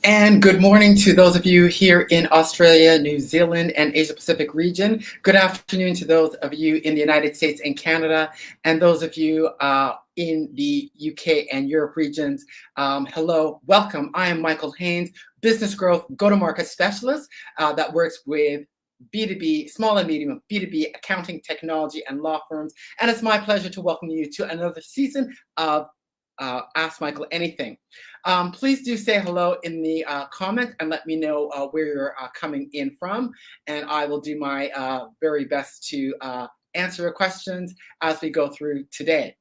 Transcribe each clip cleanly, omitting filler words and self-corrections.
And good morning to those of you here in Australia, New Zealand, and Asia Pacific region. Good afternoon to those of you in the United States and Canada, and those of you in the UK and Europe regions. Hello, welcome. I am Michael Haynes, business growth go-to-market specialist that works with B2B, small and medium B2B accounting, technology, and law firms. And it's my pleasure to welcome you to another season of Ask Michael Anything. Please do say hello in the comments and let me know where you're coming in from, and I will do my very best to answer your questions as we go through today.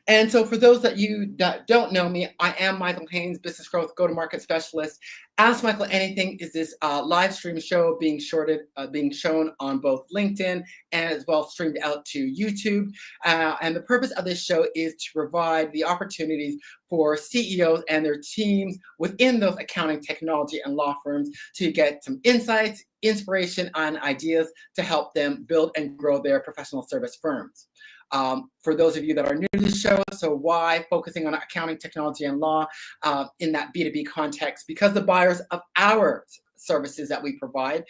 And so for those that you that don't know me, I am Michael Haynes, business growth go-to-market specialist. Ask Michael Anything is this live stream show being shown on both LinkedIn and as well streamed out to YouTube. And the purpose of this show is to provide the opportunities for CEOs and their teams within those accounting, technology, and law firms to get some insights, inspiration, and ideas to help them build and grow their professional service firms. For those of you that are new to the show, so why focusing on accounting, technology, and law in that B2B context? Because the buyers of our services that we provide,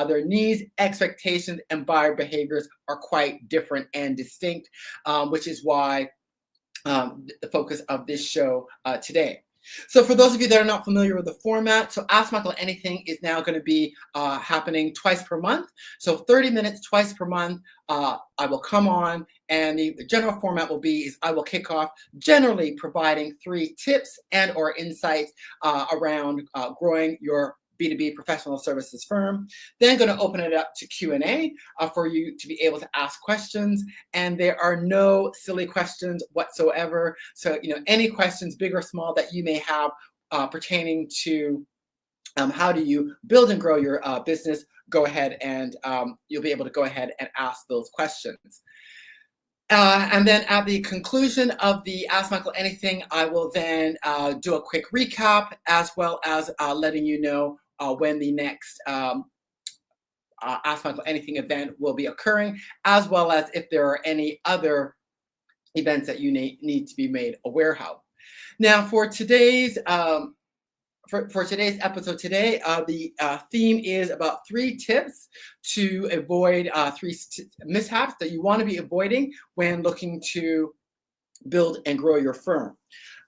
their needs, expectations, and buyer behaviors are quite different and distinct, which is why the focus of this show today. So for those of you that are not familiar with the format, so Ask Michael Anything is now going to be happening twice per month. So 30 minutes twice per month, I will come on, and the general format will be is I will kick off generally providing 3 tips and or insights around growing your B2B professional services firm. Then going to open it up to Q&A for you to be able to ask questions. And there are no silly questions whatsoever. So, any questions, big or small, that you may have pertaining to how do you build and grow your business, go ahead and you'll be able to go ahead and ask those questions. And then at the conclusion of the Ask Michael Anything, I will then do a quick recap as well as letting you know when the next Ask Michael Anything event will be occurring, as well as if there are any other events that you need to be made aware of. Now, for today's for today's episode today, the theme is about 3 tips to avoid 3 mishaps that you want to be avoiding when looking to build and grow your firm.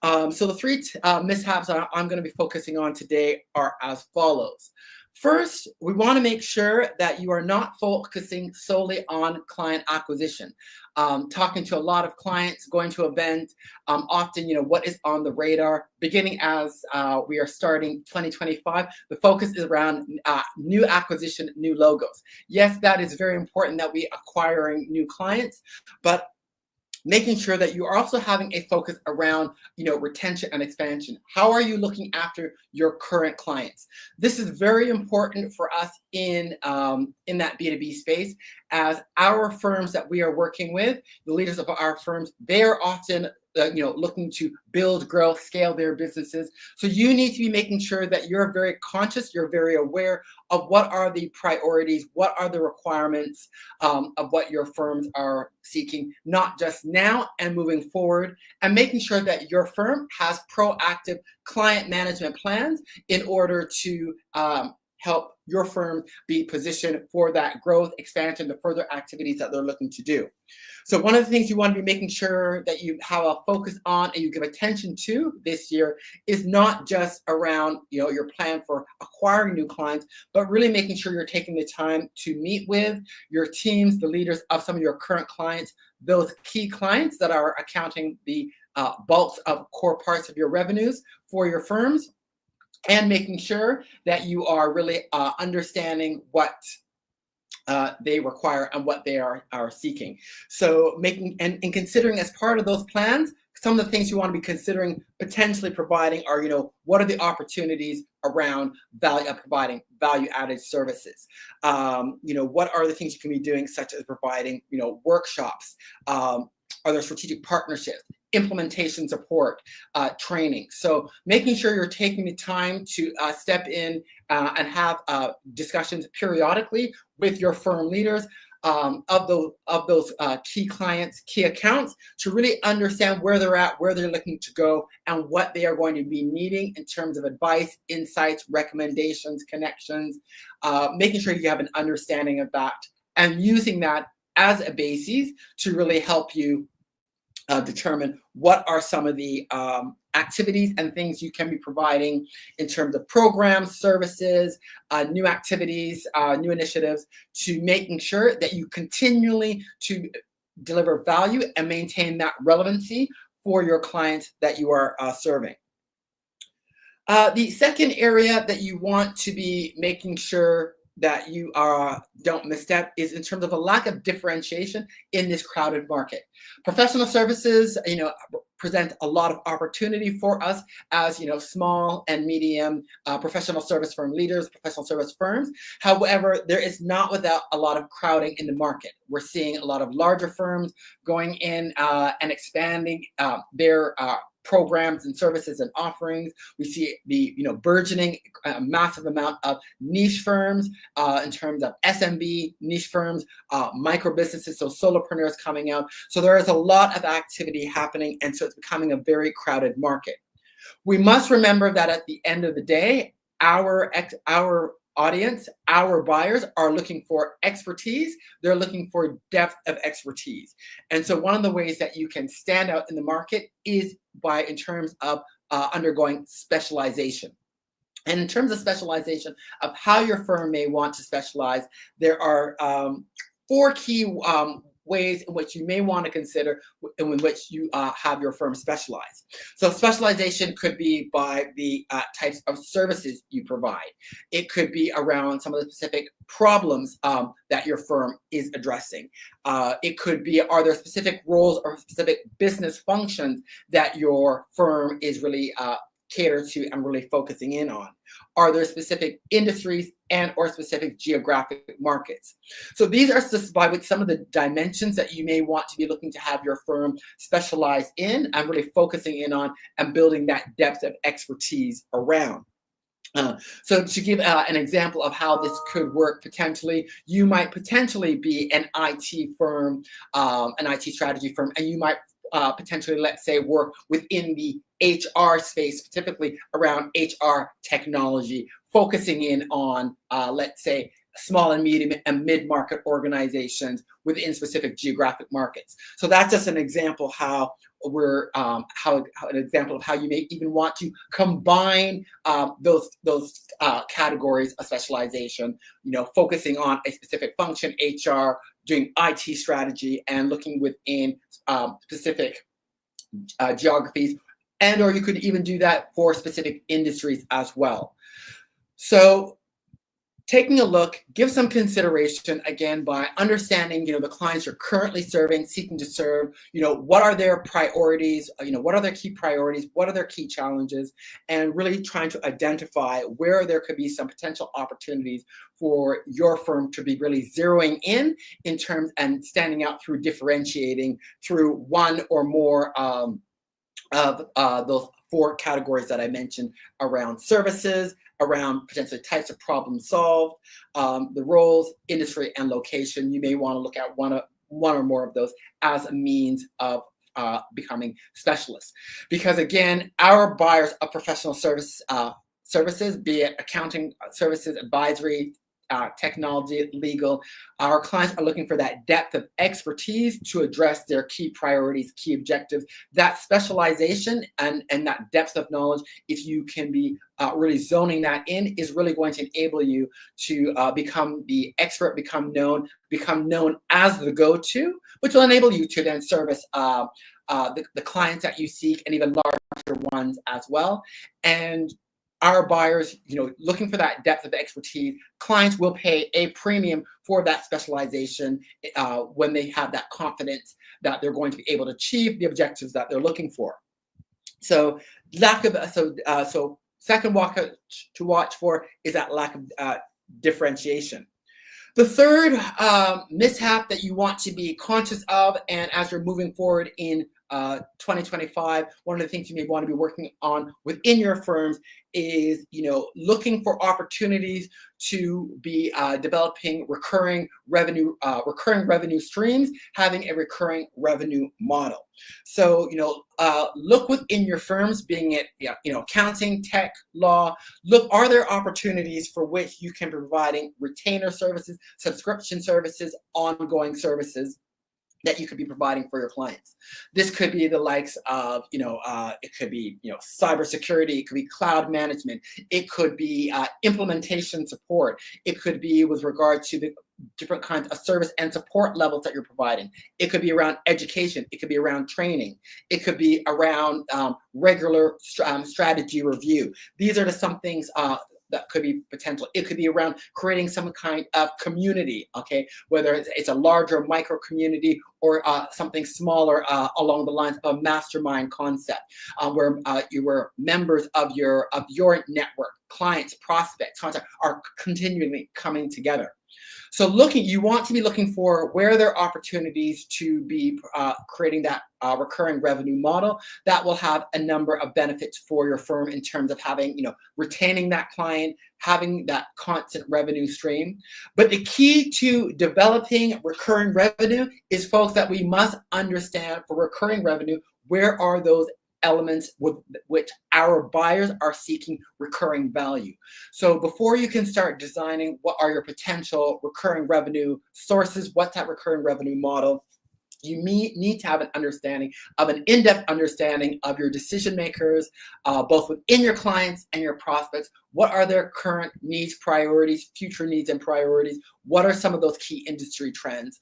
So the 3 mishaps I'm going to be focusing on today are as follows. First, we want to make sure that you are not focusing solely on client acquisition. Talking to a lot of clients, going to events, often, what is on the radar, beginning as we are starting 2025, the focus is around new acquisition, new logos. Yes, that is very important that we acquiring new clients, but making sure that you are also having a focus around, retention and expansion. How are you looking after your current clients? This is very important for us in that B2B space, as our firms that we are working with, the leaders of our firms, they are often looking to build, grow, scale their businesses. So you need to be making sure that you're very conscious, you're very aware of what are the priorities, what are the requirements of what your firms are seeking, not just now and moving forward, and making sure that your firm has proactive client management plans in order to help your firm be positioned for that growth, expansion, the further activities that they're looking to do. So one of the things you want to be making sure that you have a focus on and you give attention to this year is not just around your plan for acquiring new clients, but really making sure you're taking the time to meet with your teams, the leaders of some of your current clients, those key clients that are accounting the bulks of core parts of your revenues for your firms, and making sure that you are really understanding what they require and what they are seeking. So making and considering as part of those plans, some of the things you want to be considering potentially providing are, what are the opportunities around providing value-added services? What are the things you can be doing, such as providing, workshops? Are there strategic partnerships, implementation support, training? So making sure you're taking the time to step in and have discussions periodically with your firm leaders of those key clients, key accounts, to really understand where they're at, where they're looking to go, and what they are going to be needing in terms of advice, insights, recommendations, connections, making sure you have an understanding of that, and using that as a basis to really help you determine what are some of the activities and things you can be providing in terms of programs, services, new activities, new initiatives, to making sure that you continually to deliver value and maintain that relevancy for your clients that you are serving. The second area that you want to be making sure that you don't misstep is in terms of a lack of differentiation in this crowded market. Professional services, present a lot of opportunity for us as small and medium professional service firm leaders, professional service firms. However, there is not without a lot of crowding in the market. We're seeing a lot of larger firms going in and expanding their programs and services and offerings. We see the burgeoning massive amount of niche firms in terms of SMB niche firms, micro businesses, so solopreneurs coming out. So there is a lot of activity happening, and so it's becoming a very crowded market. We must remember that at the end of the day, our audience, our buyers are looking for expertise. They're looking for depth of expertise. And so one of the ways that you can stand out in the market is in terms of undergoing specialization. And in terms of specialization of how your firm may want to specialize, there are 4 key ways in which you may want to consider in which you have your firm specialized. So specialization could be by the types of services you provide. It could be around some of the specific problems that your firm is addressing. It could be, are there specific roles or specific business functions that your firm is really catered to and really focusing in on? Are there specific industries and or specific geographic markets? So these are just by some of the dimensions that you may want to be looking to have your firm specialize in and really focusing in on and building that depth of expertise around. So to give an example of how this could work potentially, you might potentially be an IT firm, an IT strategy firm, and you might potentially, let's say, work within the HR space, specifically around HR technology, focusing in on, let's say, small and medium and mid-market organizations within specific geographic markets. So that's just an example how an example of how you may even want to combine those categories of specialization. Focusing on a specific function, HR, doing IT strategy, and looking within specific geographies, and or you could even do that for specific industries as well. So taking a look, give some consideration again by understanding, the clients you're currently serving, seeking to serve, what are their priorities, what are their key priorities, what are their key challenges, and really trying to identify where there could be some potential opportunities for your firm to be really zeroing in terms and standing out through differentiating through one or more of those 4 categories that I mentioned around services, around potentially types of problems solved, the roles, industry, and location. You may want to look at one or more of those as a means of becoming specialists. Because again, our buyers of professional services, be it accounting services, advisory, technology, legal, our clients are looking for that depth of expertise to address their key priorities, key objectives. That specialization and that depth of knowledge, if you can be really zoning that in, is really going to enable you to become the expert, become known as the go-to, which will enable you to then service the clients that you seek and even larger ones as well. And our buyers, looking for that depth of expertise, clients will pay a premium for that specialization when they have that confidence that they're going to be able to achieve the objectives that they're looking for. So second to watch for is that lack of differentiation. The third mishap that you want to be conscious of, and as you're moving forward in 2025, one of the things you may want to be working on within your firms is, looking for opportunities to be developing recurring revenue streams, having a recurring revenue model. So, look within your firms, being it, accounting, tech, law. Look, are there opportunities for which you can be providing retainer services, subscription services, ongoing services that you could be providing for your clients? This could be the likes of, it could be, cybersecurity, it could be cloud management, it could be implementation support, it could be with regard to the different kinds of service and support levels that you're providing. It could be around education, it could be around training, it could be around regular strategy review. These are just some things that could be potential. It could be around creating some kind of community, okay? Whether it's a larger micro community or something smaller along the lines of a mastermind concept, where you were members of your network, clients, prospects, contacts are continually coming together. So you want to be looking for where there are opportunities to be creating that recurring revenue model that will have a number of benefits for your firm in terms of having, retaining that client, having that constant revenue stream. But the key to developing recurring revenue is, folks, that we must understand for recurring revenue, where are those elements with which our buyers are seeking recurring value. So before you can start designing what are your potential recurring revenue sources, what's that recurring revenue model, you need to have an in-depth understanding of your decision makers, both within your clients and your prospects. What are their current needs, priorities, future needs and priorities? What are some of those key industry trends?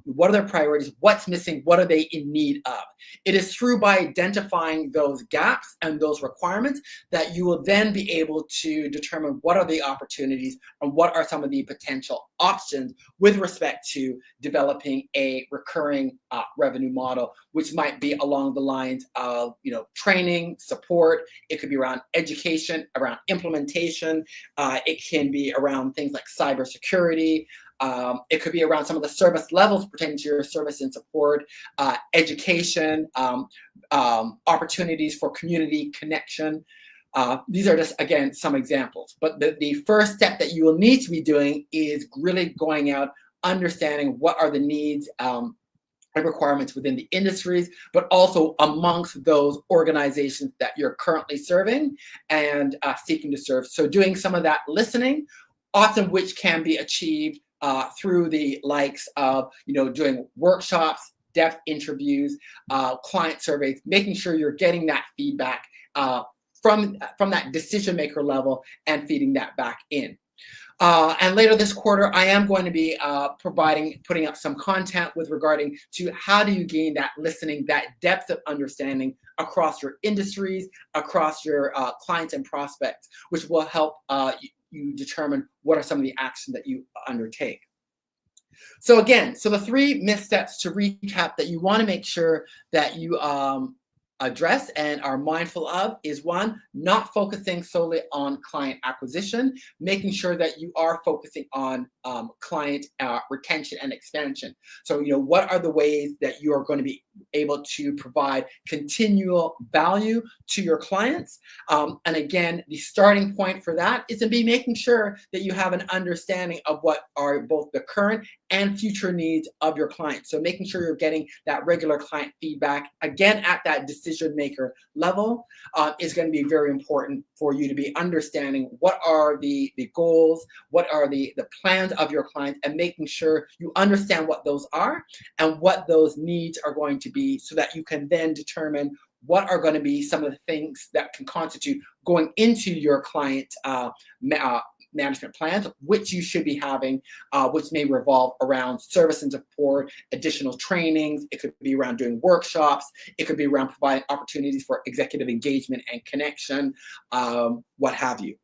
What are their priorities? What's missing? What are they in need of? It is by identifying those gaps and those requirements that you will then be able to determine what are the opportunities and what are some of the potential options with respect to developing a recurring revenue model, which might be along the lines of, training, support. It could be around education, around implementation. It can be around things like cybersecurity. It could be around some of the service levels pertaining to your service and support, education, opportunities for community connection. These are just, again, some examples. But the first step that you will need to be doing is really going out, understanding what are the needs and requirements within the industries, but also amongst those organizations that you're currently serving and seeking to serve. So doing some of that listening, often which can be achieved through the likes of, doing workshops, depth interviews, client surveys, making sure you're getting that feedback from that decision maker level and feeding that back in. And later this quarter, I am going to be putting up some content with regarding to how do you gain that listening, that depth of understanding across your industries, across your clients and prospects, which will help you determine what are some of the actions that you undertake. So again, the 3 missteps to recap that you want to make sure that you address and are mindful of is 1, not focusing solely on client acquisition, making sure that you are focusing on client retention and expansion. So, what are the ways that you are going to be able to provide continual value to your clients? And again, the starting point for that is to be making sure that you have an understanding of what are both the current and future needs of your clients. So making sure you're getting that regular client feedback, again, at that decision maker level, is going to be very important for you to be understanding what are the goals, what are the plans of your clients, and making sure you understand what those are and what those needs are going to be, so that you can then determine what are going to be some of the things that can constitute going into your client management plans, which you should be having, which may revolve around service and support, additional trainings. It could be around doing workshops. It could be around providing opportunities for executive engagement and connection, what have you.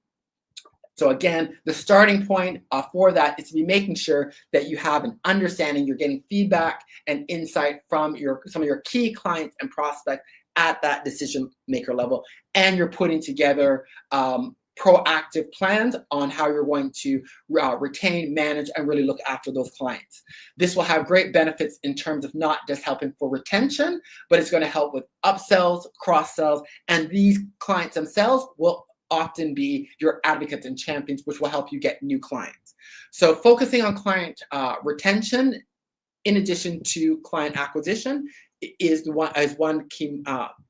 So again, the starting point for that is to be making sure that you have an understanding, you're getting feedback and insight from some of your key clients and prospects at that decision maker level, and you're putting together proactive plans on how you're going to retain, manage, and really look after those clients. This will have great benefits in terms of not just helping for retention, but it's going to help with upsells, cross-sells, and these clients themselves will often be your advocates and champions, which will help you get new clients. So focusing on client retention in addition to client acquisition is one key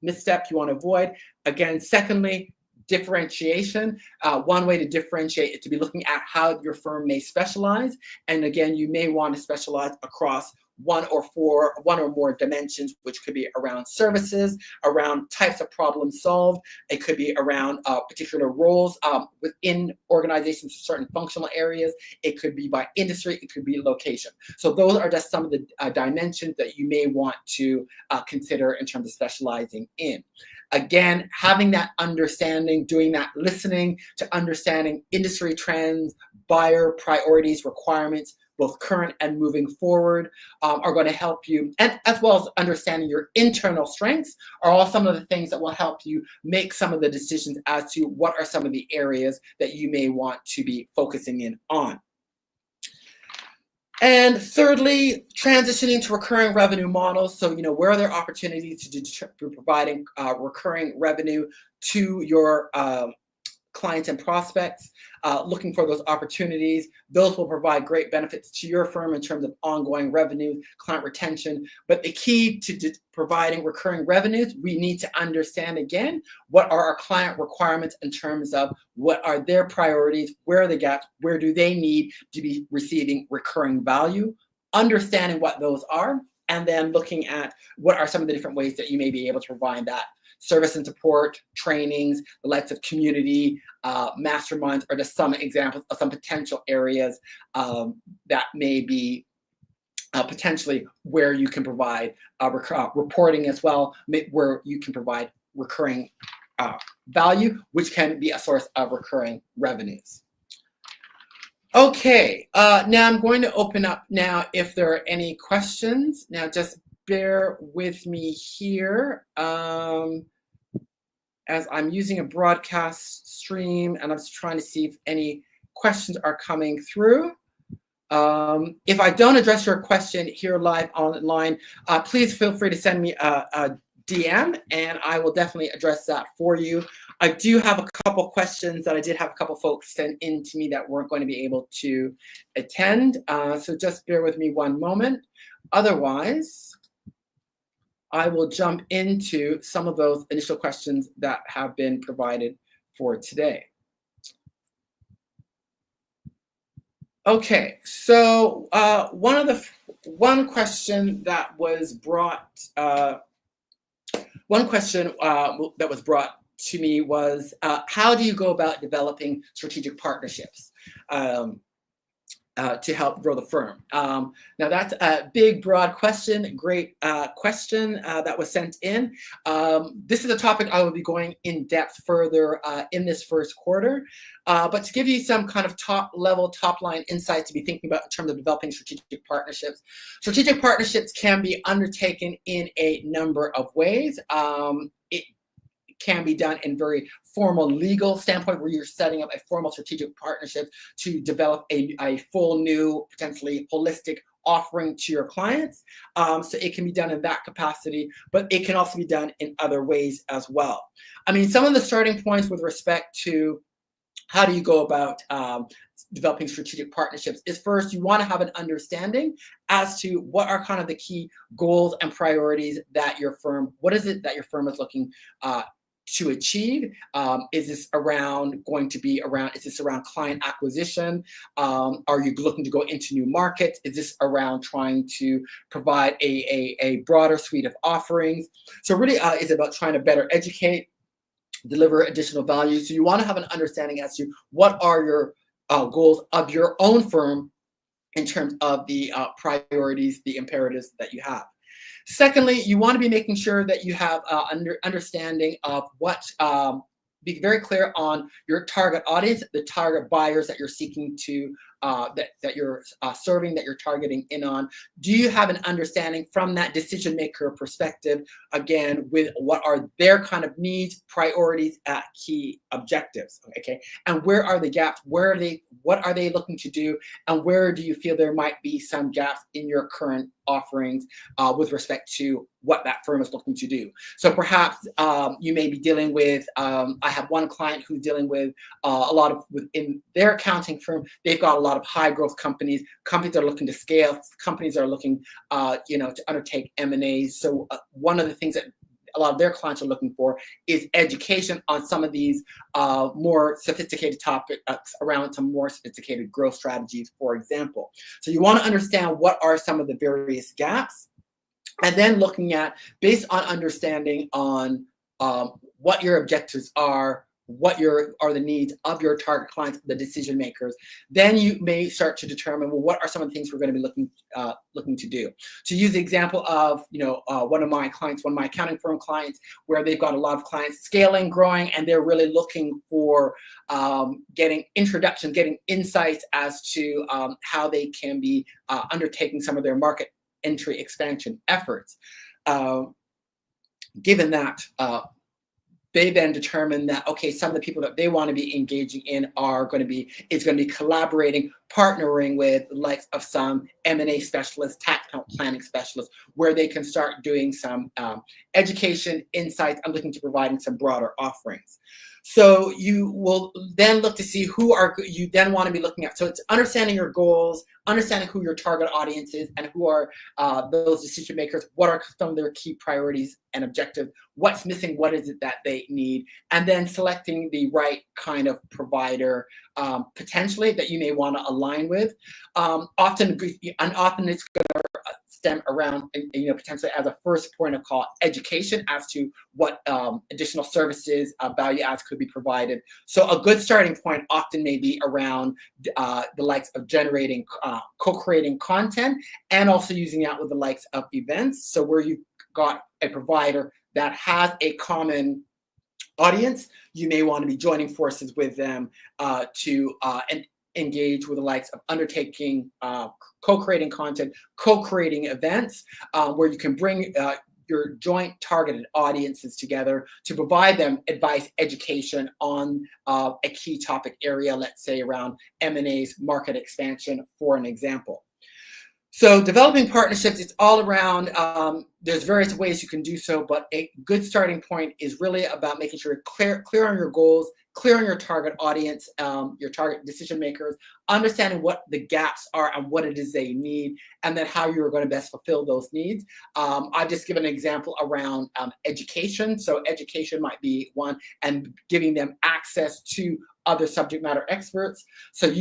misstep you want to avoid. Again, secondly, differentiation. One way to differentiate is to be looking at how your firm may specialize. And again, you may want to specialize across one or more dimensions, which could be around services, around types of problems solved. It could be around particular roles within organizations, certain functional areas. It could be by industry. It could be location. So those are just some of the dimensions that you may want to consider in terms of specializing in. Again, having that understanding, doing that listening to understanding industry trends, buyer priorities, requirements, both current and moving forward, are going to help you, and as well as understanding your internal strengths are all some of the things that will help you make some of the decisions as to what are some of the areas that you may want to be focusing in on. And thirdly, transitioning to recurring revenue models. So, where are there opportunities to providing recurring revenue to your clients and prospects, looking for those opportunities. Those will provide great benefits to your firm in terms of ongoing revenue, client retention. But the key to providing recurring revenues, we need to understand again, what are our client requirements in terms of what are their priorities, where are the gaps, where do they need to be receiving recurring value, understanding what those are, and then looking at what are some of the different ways that you may be able to provide that. Service and support, trainings, the likes of community, masterminds are just some examples of some potential areas that may be potentially where you can provide reporting as well, where you can provide recurring value, which can be a source of recurring revenues. Okay, now I'm going to open up now if there are any questions. Now just bear with me here as I'm using a broadcast stream and I'm just trying to see if any questions are coming through. If I don't address your question here live online, please feel free to send me a DM and I will definitely address that for you. I do have a couple questions that I did have a couple folks send in to me that weren't going to be able to attend. So just bear with me one moment. Otherwise, I will jump into some of those initial questions that have been provided for today. Okay, so one question that was brought to me was how do you go about developing strategic partnerships to help grow the firm? Now that's a big, broad question, great question that was sent in. This is a topic I will be going in depth further in this first quarter. But to give you some kind of top-line insights to be thinking about in terms of developing strategic partnerships can be undertaken in a number of ways. It can be done in very formal legal standpoint where you're setting up a formal strategic partnership to develop a full new, potentially holistic offering to your clients. So it can be done in that capacity, but it can also be done in other ways as well. I mean, some of the starting points with respect to how do you go about developing strategic partnerships is first, you want to have an understanding as to what are kind of the key goals and priorities that your firm, what is it that your firm is looking to achieve? Is this around client acquisition? Are you looking to go into new markets? Is this around trying to provide a broader suite of offerings? So really is about trying to better educate, deliver additional value. So you want to have an understanding as to what are your goals of your own firm in terms of the priorities, the imperatives that you have. Secondly, you want to be making sure that you have understanding of what, be very clear on your target audience, the target buyers that you're seeking to that you're serving, that you're targeting in on? Do you have an understanding from that decision maker perspective, again, with what are their kind of needs, priorities, key objectives? Okay, and where are the gaps? Where are they? What are they looking to do? And where do you feel there might be some gaps in your current offerings with respect to what that firm is looking to do? So perhaps you may be dealing with, I have one client who's dealing with a lot of, within their accounting firm, they've got a lot of high growth companies. Companies are looking to scale. Companies are looking, to undertake M&As. So one of the things that a lot of their clients are looking for is education on some of these more sophisticated topics around some more sophisticated growth strategies, for example. So you want to understand what are some of the various gaps, and then looking at, based on understanding on what your objectives are, what are the needs of your target clients, the decision makers, then you may start to determine, well, what are some of the things we're going to be looking to do. To use the example of, one of my clients, one of my accounting firm clients, where they've got a lot of clients scaling, growing, and they're really looking for getting introduction, getting insights as to how they can be undertaking some of their market entry expansion efforts. Given that, they then determine that, okay, some of the people that they want to be engaging in are going to be collaborating, partnering with the likes of some M&A specialists, tax planning specialists, where they can start doing some education, insights, and looking to providing some broader offerings. So you will then look to see who you then want to be looking at. So it's understanding your goals, understanding who your target audience is, and who are those decision makers. What are some of their key priorities and objectives? What's missing? What is it that they need? And then selecting the right kind of provider, potentially, that you may want to align with. Often it's going to stem around, potentially as a first point of call, education as to what additional services, value adds could be provided. So a good starting point often may be around the likes of generating, co-creating content, and also using that with the likes of events. So where you've got a provider that has a common audience, you may want to be joining forces with them to engage with the likes of undertaking, co-creating content, co-creating events, where you can bring your joint targeted audiences together to provide them advice, education on a key topic area, let's say around M&As, market expansion, for an example. So developing partnerships, it's all around, there's various ways you can do so, but a good starting point is really about making sure you're clear on your goals, clear on your target audience, your target decision makers, understanding what the gaps are and what it is they need, and then how you're going to best fulfill those needs. I've just given an example around education. So education might be one, and giving them access to other subject matter experts. So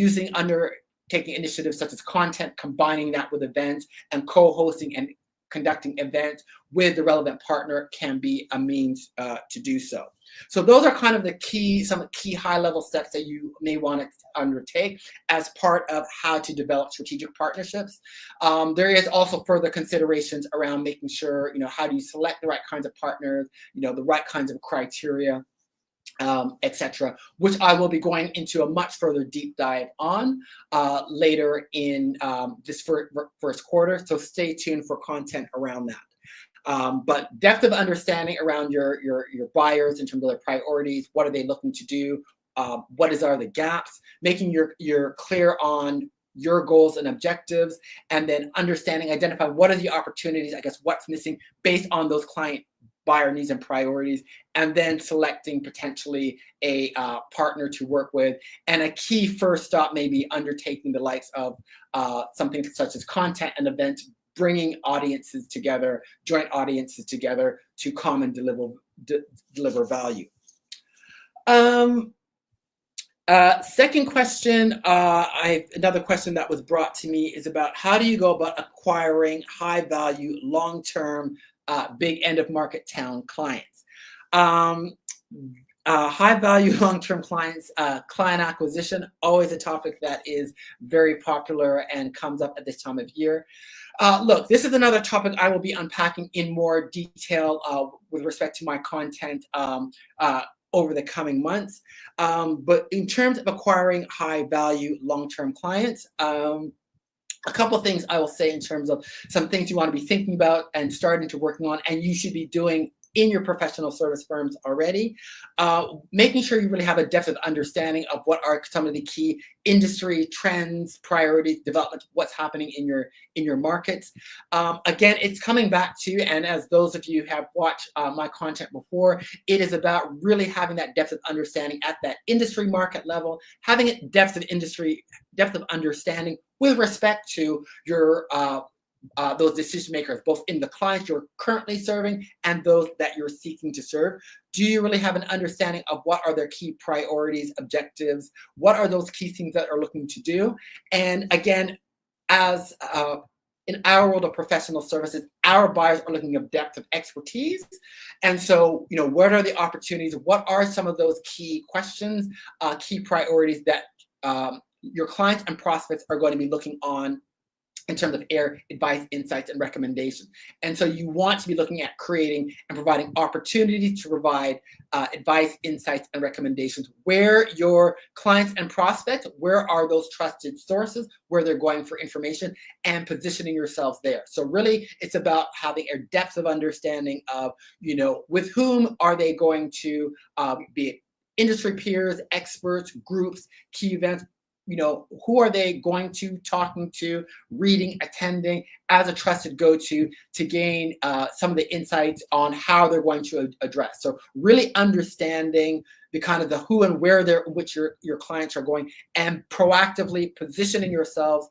taking initiatives such as content, combining that with events, and co-hosting and conducting events with the relevant partner can be a means to do so. So those are kind of some key high-level steps that you may want to undertake as part of how to develop strategic partnerships. There is also further considerations around making sure, how do you select the right kinds of partners, the right kinds of criteria, etc., which I will be going into a much further deep dive on later in this first quarter. So stay tuned for content around that. But depth of understanding around your buyers in terms of their priorities, what are they looking to do, what are the gaps, making you're clear on your goals and objectives, and then identify what are the opportunities, what's missing based on those client buyer needs and priorities, and then selecting potentially a partner to work with. And a key first stop may be undertaking the likes of something such as content and events, bringing audiences together, joint audiences together to common deliver value. Second question, another question that was brought to me is about how do you go about acquiring high value, long-term, big end of market town clients. High value long-term clients, client acquisition, always a topic that is very popular and comes up at this time of year. Look, this is another topic I will be unpacking in more detail with respect to my content over the coming months. But in terms of acquiring high value long-term clients, a couple of things I will say in terms of some things you want to be thinking about and starting to working on, and you should be doing in your professional service firms already. Making sure you really have a depth of understanding of what are some of the key industry trends, priorities, development, what's happening in your markets. Again, it's coming back to, and as those of you have watched my content before, it is about really having that depth of understanding at that industry market level, having a depth of understanding with respect to your those decision makers, both in the clients you're currently serving and those that you're seeking to serve. Do you really have an understanding of what are their key priorities, objectives? What are those key things that are looking to do? And again, as in our world of professional services, our buyers are looking at depth of expertise. And so, what are the opportunities? What are some of those key questions, key priorities that your clients and prospects are going to be looking on in terms of advice, insights, and recommendations? And so you want to be looking at creating and providing opportunities to provide advice, insights, and recommendations where your clients and prospects, where are those trusted sources, where they're going for information, and positioning yourselves there. So really, it's about having a depth of understanding of, with whom are they going to be it industry peers, experts, groups, key events, who are they going to, talking to, reading, attending as a trusted go-to to gain some of the insights on how they're going to address. So really understanding the kind of the who and where which your clients are going, and proactively positioning yourselves,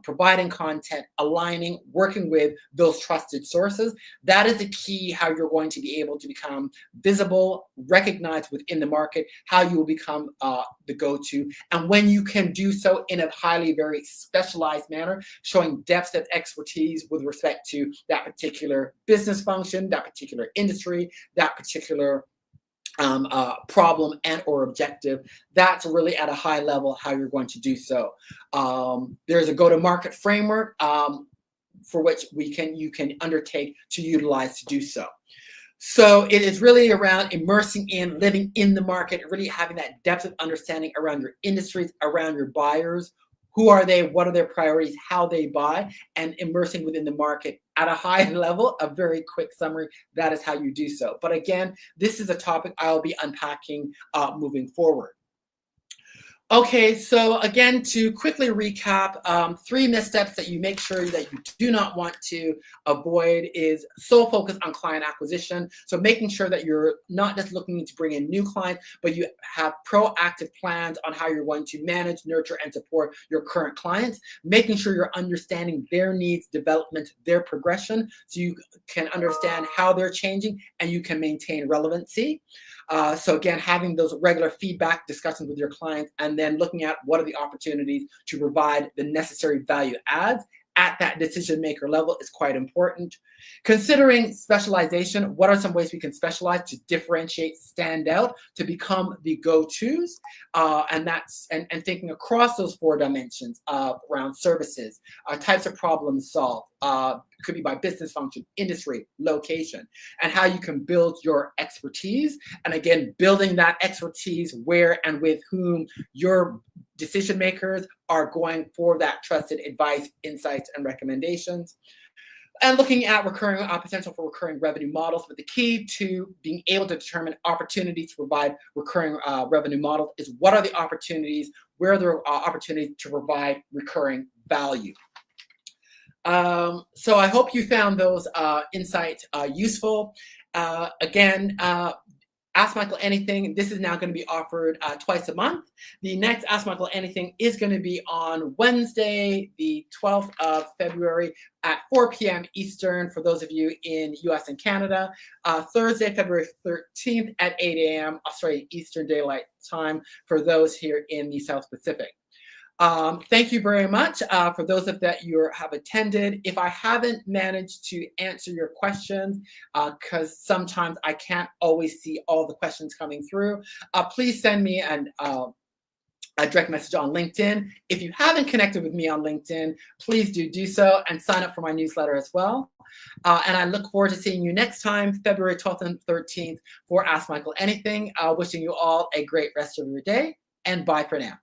providing content, aligning, working with those trusted sources. That is the key how you're going to be able to become visible, recognized within the market, how you will become the go-to. And when you can do so in a very specialized manner, showing depth of expertise with respect to that particular business function, that particular industry, that particular problem and or objective, that's really at a high level how you're going to do so. There's a go-to-market framework for which you can undertake to utilize to do so. So it is really around immersing in, living in the market, really having that depth of understanding around your industries, around your buyers. Who are they? What are their priorities? How they buy, and immersing within the market at a high level. A very quick summary. That is how you do so. But again, this is a topic I'll be unpacking moving forward. Okay, so again, to quickly recap, 3 missteps that you make sure that you do not want to avoid is sole focus on client acquisition. So making sure that you're not just looking to bring in new clients, but you have proactive plans on how you're going to manage, nurture, and support your current clients. Making sure you're understanding their needs, development, their progression, so you can understand how they're changing and you can maintain relevancy. So again, having those regular feedback discussions with your clients, and then looking at what are the opportunities to provide the necessary value adds at that decision maker level is quite important. Considering specialization, what are some ways we can specialize to differentiate, stand out, to become the go-tos, and thinking across those 4 dimensions around services, types of problems solved, could be by business function, industry, location, and how you can build your expertise. And again, building that expertise where and with whom your decision makers are going for that trusted advice, insights, and recommendations. And looking at potential for recurring revenue models. But the key to being able to determine opportunities to provide recurring revenue models is what are the opportunities, where there are opportunities to provide recurring value. So I hope you found those insights useful. Again, Ask Michael Anything. This is now going to be offered twice a month. The next Ask Michael Anything is going to be on Wednesday, the 12th of February at 4 p.m. Eastern for those of you in US and Canada. Thursday, February 13th at 8 a.m. Australian Eastern Daylight Time for those here in the South Pacific. Thank you very much for those of that you have attended. If I haven't managed to answer your questions, because sometimes I can't always see all the questions coming through, please send me a direct message on LinkedIn. If you haven't connected with me on LinkedIn, please do so and sign up for my newsletter as well. And I look forward to seeing you next time, February 12th and 13th for Ask Michael Anything. Wishing you all a great rest of your day, and bye for now.